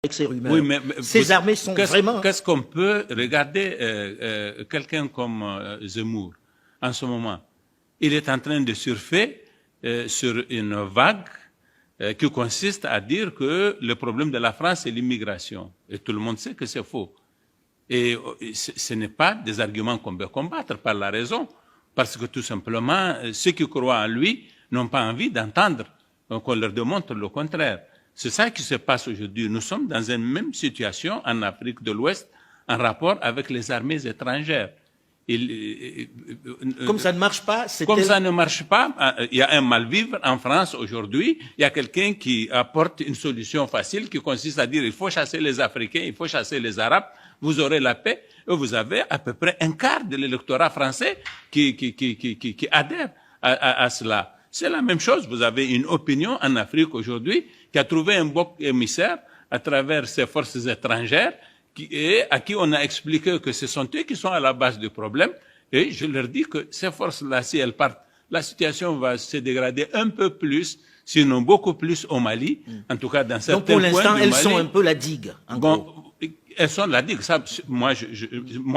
avec ces rumeurs. Oui, mais ces armées sont vraiment... Qu'est-ce qu'on peut regarder quelqu'un comme Zemmour en ce moment? Il est en train de surfer sur une vague qui consiste à dire que le problème de la France est l'immigration. Et tout le monde sait que c'est faux. Et ce n'est pas des arguments qu'on peut combattre par la raison, parce que tout simplement, ceux qui croient en lui n'ont pas envie d'entendre qu'on leur démontre le contraire. C'est ça qui se passe aujourd'hui. Nous sommes dans une même situation en Afrique de l'Ouest en rapport avec les armées étrangères. Comme ça ne marche pas, comme ça ne marche pas, il y a un mal-vivre en France aujourd'hui. Il y a quelqu'un qui apporte une solution facile qui consiste à dire il faut chasser les Africains, il faut chasser les Arabes, vous aurez la paix. Et vous avez à peu près un quart de l'électorat français qui adhère à cela. C'est la même chose. Vous avez une opinion en Afrique aujourd'hui qui a trouvé un bouc émissaire à travers ces forces étrangères et à qui on a expliqué que ce sont eux qui sont à la base du problème. Et je leur dis que ces forces-là, si elles partent, la situation va se dégrader un peu plus, sinon beaucoup plus au Mali, en tout cas dans certains points du Mali. Donc pour l'instant, elles sont un peu la digue. Elles sont la digue. Ça, moi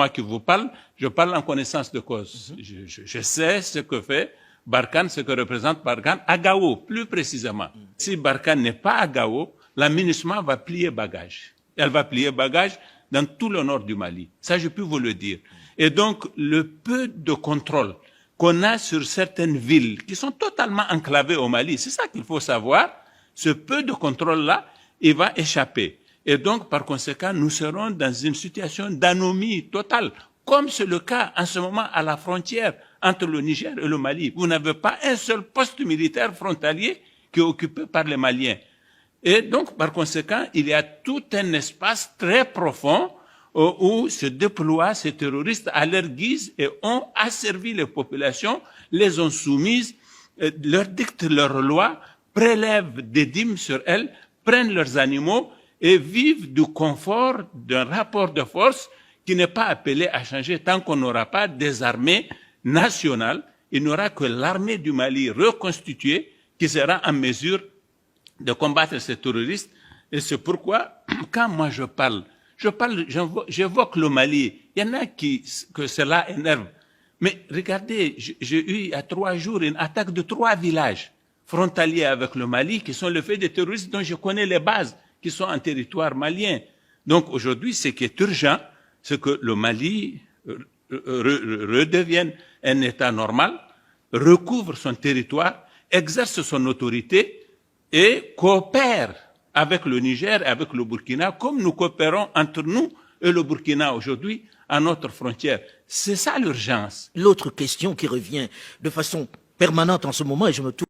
qui vous parle, je parle en connaissance de cause. Je sais ce que fait Barkhane, ce que représente Barkhane à Gao, plus précisément. Si Barkhane n'est pas à Gao, la MINUSMA va plier bagage. Elle va plier bagage dans tout le nord du Mali. Ça, je peux vous le dire. Et donc, le peu de contrôle qu'on a sur certaines villes qui sont totalement enclavées au Mali, c'est ça qu'il faut savoir. Ce peu de contrôle-là, il va échapper. Et donc, par conséquent, nous serons dans une situation d'anomie totale, comme c'est le cas en ce moment à la frontière entre le Niger et le Mali. Vous n'avez pas un seul poste militaire frontalier qui est occupé par les Maliens. Et donc, par conséquent, il y a tout un espace très profond où se déploient ces terroristes à leur guise et ont asservi les populations, les ont soumises, leur dictent leurs lois, prélèvent des dîmes sur elles, prennent leurs animaux et vivent du confort d'un rapport de force qui n'est pas appelé à changer tant qu'on n'aura pas des armées nationales. Il n'y aura que l'armée du Mali reconstituée qui sera en mesure de combattre ces terroristes. Et c'est pourquoi, quand moi j'évoque le Mali. Il y en a que cela énerve. Mais regardez, j'ai eu il y a 3 jours une attaque de 3 villages frontaliers avec le Mali qui sont le fait des terroristes dont je connais les bases, qui sont en territoire malien. Donc aujourd'hui, ce qui est urgent, c'est que le Mali redevienne un État normal, recouvre son territoire, exerce son autorité et coopère avec le Niger et avec le Burkina, comme nous coopérons entre nous et le Burkina aujourd'hui à notre frontière. C'est ça l'urgence. L'autre question qui revient de façon permanente en ce moment, et je me tourne